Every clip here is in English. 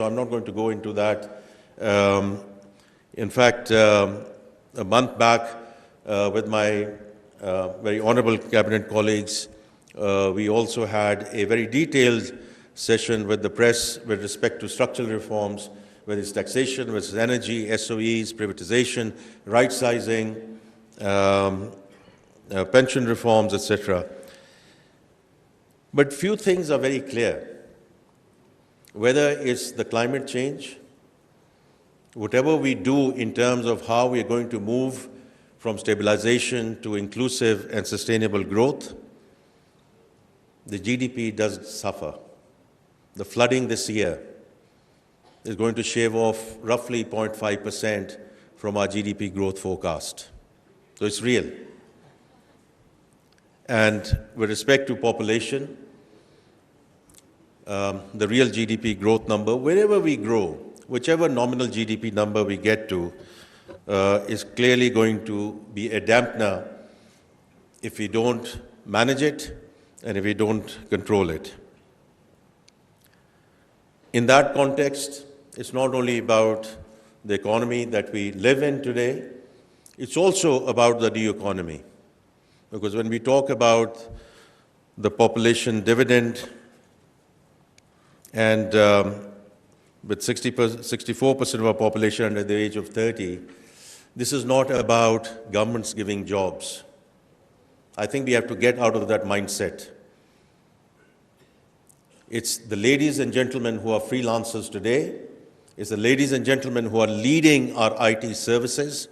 I'm not going to go into that. In fact, a month back, with my very honorable cabinet colleagues, we also had a very detailed session with the press with respect to structural reforms, whether it's taxation, whether it's energy, SOEs, privatization, right-sizing, pension reforms, etc. But few things are very clear. Whether it's the climate change, whatever we do in terms of how we are going to move from stabilization to inclusive and sustainable growth, the GDP does suffer. The flooding this year is going to shave off roughly 0.5% from our GDP growth forecast. So it's real. And with respect to population, the real GDP growth number, wherever we grow, whichever nominal GDP number we get to, is clearly going to be a dampener if we don't manage it and if we don't control it. In that context, it's not only about the economy that we live in today, it's also about the new economy. Because when we talk about the population dividend, and with 64% of our population under the age of 30, this is not about governments giving jobs. I think we have to get out of that mindset. It's the ladies and gentlemen who are freelancers today. It's the ladies and gentlemen who are leading our IT services.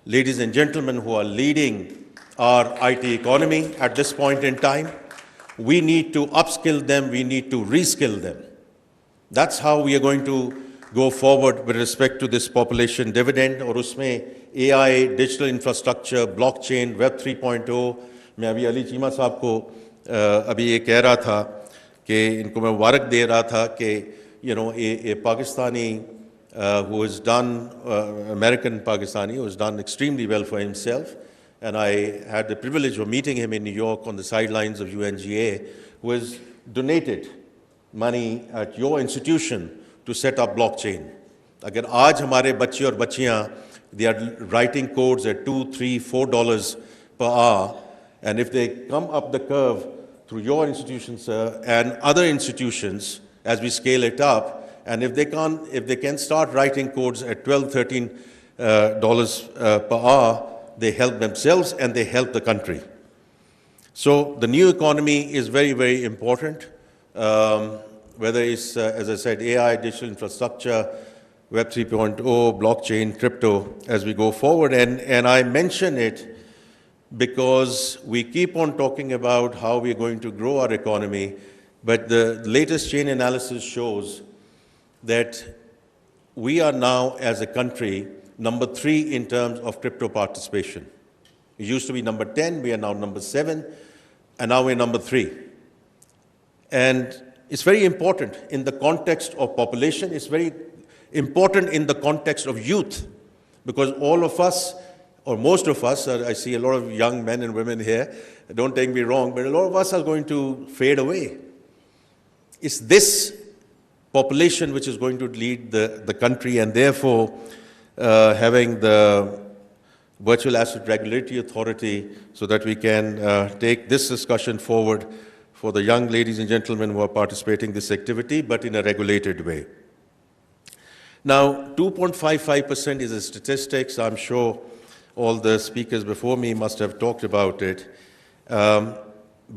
Ladies and gentlemen who are leading our IT economy at this point in time. We need to upskill them, we need to reskill them. That's how we are going to go forward with respect to this population dividend. और उसमें AI, digital infrastructure, blockchain, Web 3.0, मैं अभी अली चीमा साहब को अभी ये कह रहा था कि इनको मैं मुबारक दे रहा था कि a Pakistani who has done, American Pakistani, who has done extremely well for himself. And I had the privilege of meeting him in New York on the sidelines of UNGA, who has donated money at your institution to set up blockchain. Agar aaj hamare bachche aur bachchiyan, they are writing codes at $2, $3, $4 per hour, and if they come up the curve through your institution, sir, and other institutions, as we scale it up, and if they can start writing codes at $12, $13 per hour, they help themselves and they help the country. So the new economy is very, very important. Whether it's, as I said, AI, digital infrastructure, Web 3.0, blockchain, crypto, as we go forward. And I mention it because we keep on talking about how we're going to grow our economy, but the latest chain analysis shows that we are now, as a country, number 3 in terms of crypto participation. It used to be number 10, we are now number 7, and now we're number 3. And it's very important in the context of population, it's very important in the context of youth, because all of us, or most of us, I see a lot of young men and women here, don't take me wrong, but a lot of us are going to fade away. It's this population which is going to lead the country, and therefore having the Virtual Asset Regulatory Authority so that we can take this discussion forward for the young ladies and gentlemen who are participating in this activity, but in a regulated way. Now, 2.55% is a statistics. I'm sure all the speakers before me must have talked about it. And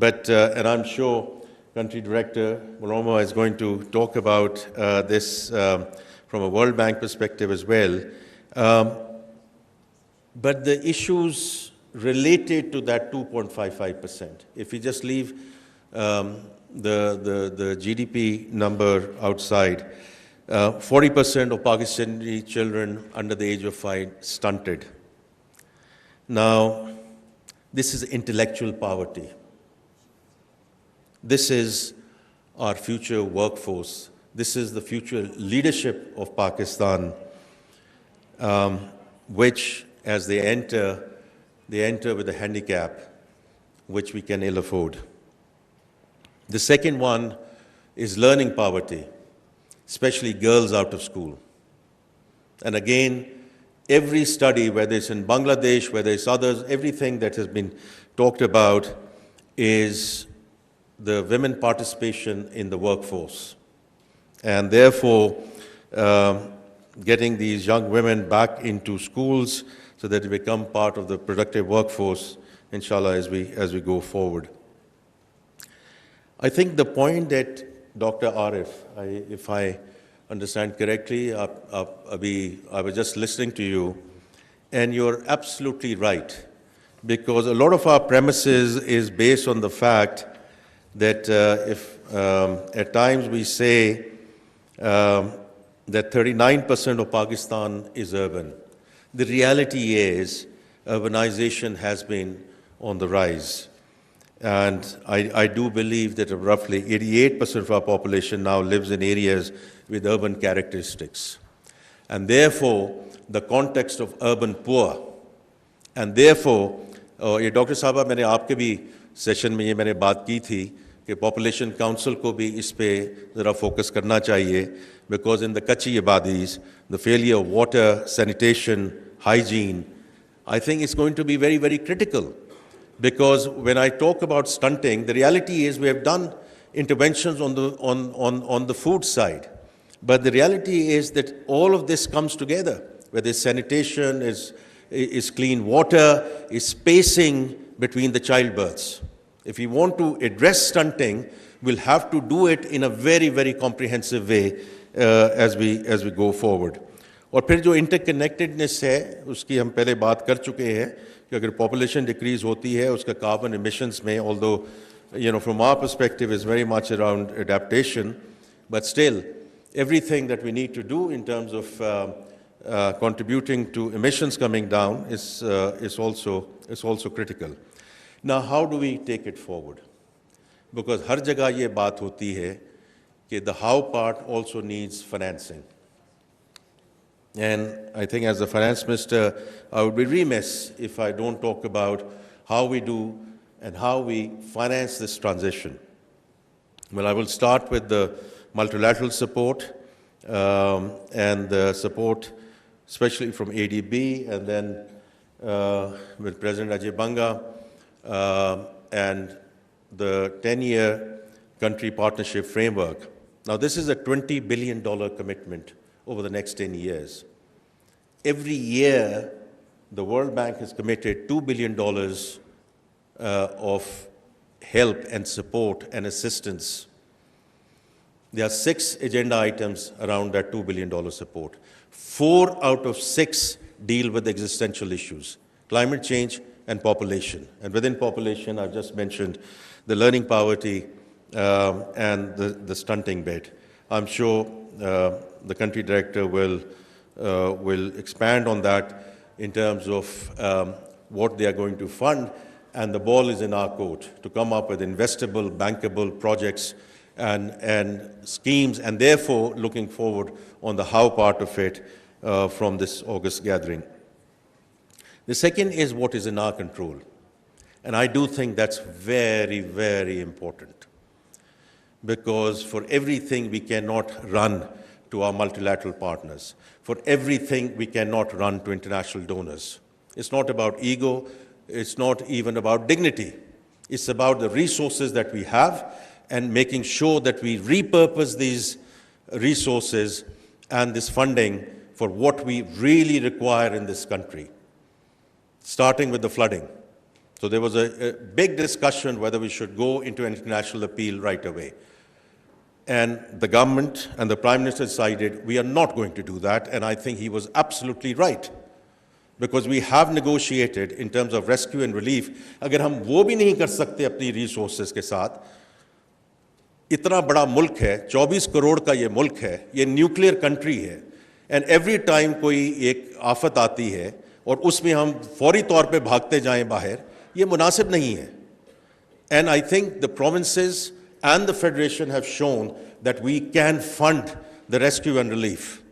I'm sure Country Director Moromo is going to talk about this from a World Bank perspective as well. But the issues related to that 2.55%, if we just leave the GDP number outside, 40% of Pakistani children under the age of 5 stunted. Now, this is intellectual poverty. This is our future workforce. This is the future leadership of Pakistan, which, as they enter with a handicap which we can ill afford. The second one is learning poverty. especially girls out of school. And again, every study, whether it's in Bangladesh, whether it's others, everything that has been talked about is the women participation in the workforce. And therefore, getting these young women back into schools so that they become part of the productive workforce, inshallah, as we go forward. I think the point that Dr. Arif, if I understand correctly, I was just listening to you, and you're absolutely right, because a lot of our premises is based on the fact that if at times we say that 39% of Pakistan is urban, the reality is urbanization has been on the rise. And I do believe that roughly 88% of our population now lives in areas with urban characteristics. And therefore, the context of urban poor, and therefore, ये doctor साहबा मैंने आपके भी session में ये मैंने बात की थी कि पॉपुलेशन काउंसिल को भी इस पे ज़रा फोकस करना चाहिए, because in the Kachi Abadis, the failure of water, sanitation, hygiene, I think it's going to be very, very critical. Because when I talk about stunting, the reality is we have done interventions on the food side. But the reality is that all of this comes together, whether it's sanitation, is clean water, is spacing between the childbirths. If we want to address stunting, we'll have to do it in a very, very comprehensive way as we go forward. और फिर जो interconnectedness है उसकी हम पहले बात कर चुके हैं कि अगर पॉपुलेशन डिक्रीज होती है उसका कार्बन एमिशंस में, although from our perspective is very much around adaptation, but still everything that we need to do in terms of contributing to emissions coming down is also critical. Now, how do we take it forward? Because हर जगह ये बात होती है कि the how part also needs financing. And I think as the finance minister, I would be remiss if I don't talk about how we do and how we finance this transition. Well, I will start with the multilateral support and the support especially from ADB, and then with President Ajay Banga and the 10-year country partnership framework. Now, this is a $20 billion commitment over the next 10 years. Every year, the World Bank has committed $2 billion of help and support and assistance. There are 6 agenda items around that $2 billion support. 4 out of 6 deal with existential issues: climate change and population. And within population, I've just mentioned the learning poverty and the stunting bit. I'm sure the country director will expand on that in terms of what they are going to fund, and the ball is in our court to come up with investable, bankable projects and schemes, and therefore looking forward on the how part of it from this August gathering. The second is what is in our control, and I do think that's very, very important, because for everything we cannot run to our multilateral partners. For everything we cannot run to international donors. It's not about ego, it's not even about dignity. It's about the resources that we have and making sure that we repurpose these resources and this funding for what we really require in this country, starting with the flooding. So there was a big discussion whether we should go into an international appeal right away. And the government and the Prime Minister decided we are not going to do that, and I think he was absolutely right. Because we have negotiated in terms of rescue and relief, अगर हम वो भी नहीं कर सकते अपनी resources के साथ, इतना बड़ा मुल्क है, 24 करोड़ का ये मुल्क है, ये न्यूक्लियर कंट्री है, and every time कोई एक आफत आती है और उसमें हम फौरी तौर पे भागते जाएं बाहर, ये मुनासिब नहीं है. And I think the provinces and the Federation have shown that we can fund the rescue and relief.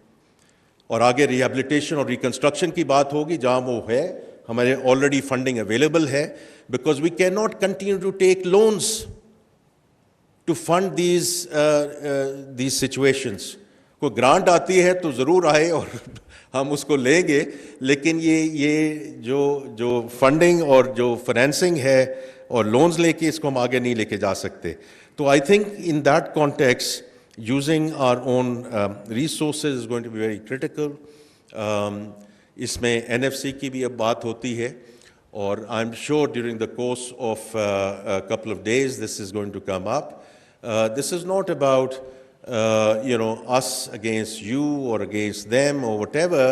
और आगे rehabilitation और reconstruction की बात होगी, जहाँ वो है, हमारे already funding available है, because we cannot continue to take loans to fund these situations. कोई ग्रांट आती है तो ज़रूर आए और हम उसको लेंगे, लेकिन ये जो फंडिंग और जो फाइनेंसिंग है और लोन्स लेके इसको हम आगे नहीं लेके जा सकते. तो I think in that context using our own resources is going to be very critical. इसमें NFC की भी अब बात होती है, और I am sure during the course of couple of days this is going to come up. This is not about us against you or against them or whatever.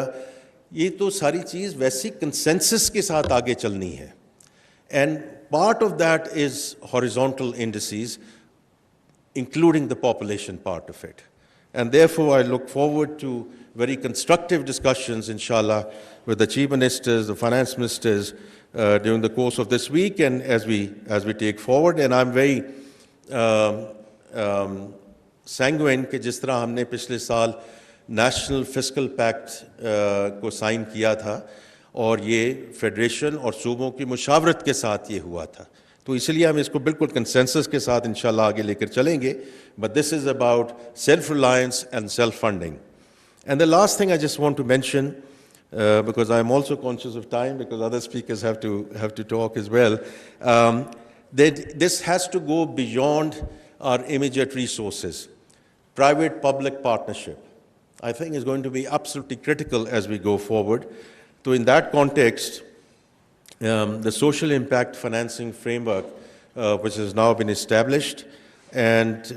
ये तो सारी चीज़ वैसी कंसेंसस के साथ आगे चलनी है. And part of that is horizontal indices, including the population part of it. And therefore, I look forward to very constructive discussions, inshallah, with the chief ministers, the finance ministers, during the course of this week and as we take forward. And I'm very sanguine कि जिस तरह हमने पिछले साल national fiscal pact को sign किया था, और ये फेडरेशन और सूबों की मुशावरत के साथ ये हुआ था, तो इसलिए हम इसको बिल्कुल कंसेंसस के साथ इंशाल्लाह आगे लेकर चलेंगे. But this is about self reliance and self funding. And the last thing I just want to mention, because I am also conscious of time, because other speakers have to talk as well, that this has to go beyond our immediate resources. Private-public partnership, I think, is going to be absolutely critical as we go forward. So in that context, the social impact financing framework, which has now been established, and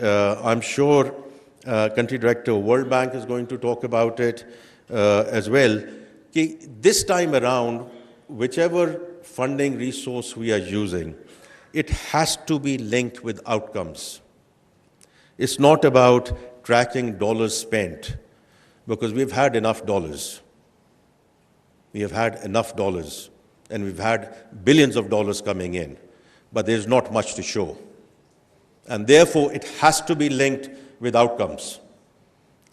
I'm sure Country Director of World Bank is going to talk about it as well. This time around, whichever funding resource we are using, it has to be linked with outcomes. It's not about tracking dollars spent, because we've had enough dollars. We have had enough dollars, and we've had billions of dollars coming in, but there's not much to show. And therefore, it has to be linked with outcomes.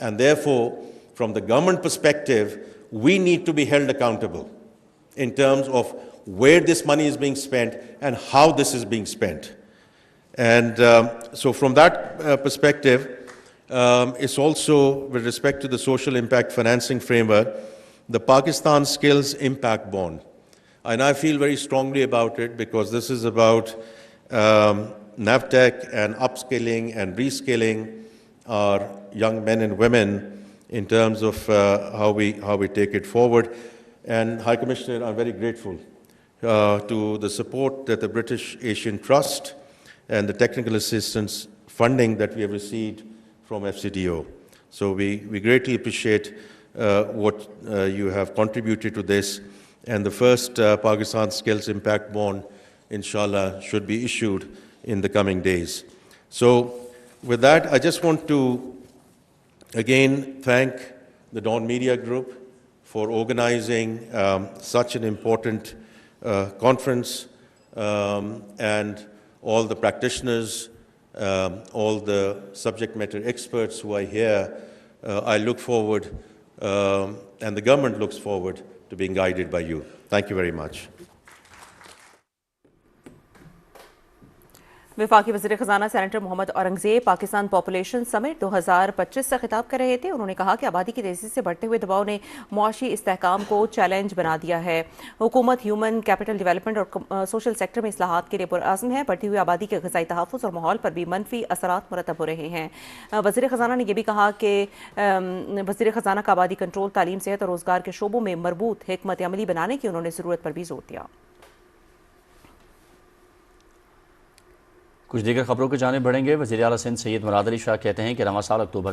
And therefore, from the government perspective, we need to be held accountable in terms of where this money is being spent and how this is being spent. And so from that perspective, it's also with respect to the social impact financing framework, the Pakistan Skills Impact Bond. And I feel very strongly about it, because this is about NAVTEC and upskilling and reskilling our young men and women in terms of how we take it forward. And High Commissioner, I'm very grateful to the support that the British Asian Trust and the technical assistance funding that we have received from FCDO. So we greatly appreciate what you have contributed to this. And the first Pakistan Skills Impact Bond, inshallah, should be issued in the coming days. So with that, I just want to again thank the Dawn Media Group for organizing such an important conference, and all the practitioners, all the subject matter experts who are here. I look forward, and the government looks forward to being guided by you. Thank you very much. वफाकी वज़ीर ख़ज़ाना senator Mohammad Aurangzeb Pakistan population summit 2025 से खिताब कर रहे थे. उन्होंने कहा कि आबादी की तेज़ी से बढ़ते हुए दबाव ने मुआशी इस्तेहकाम को चैलेंज बना दिया है. हुकूमत ह्यूमन कैपिटल डेवलपमेंट और सोशल सेक्टर में इस्लाहात के लिए पुरअज़्म है. बढ़ती हुई आबादी के ग़िज़ाई तहफ़्फ़ुज़ और माहौल पर भी मनफी असरात मुरतब हो रहे हैं. वज़ीर ख़ज़ाना ने यह भी कहा कि वज़ीर ख़ज़ाना का आबादी कंट्रोल, तालीम, सेहत और रोज़गार के शोबों में मरबूत हिकमत अमली बनाने की उन्होंने ज़रूरत पर भी जोर दिया. कुछ दीगर खबरों की जानिब बढ़ेंगे. वज़ीर आला सिंध सैयद मुराद अली शाह कहते हैं कि रवां साल अक्टूबर में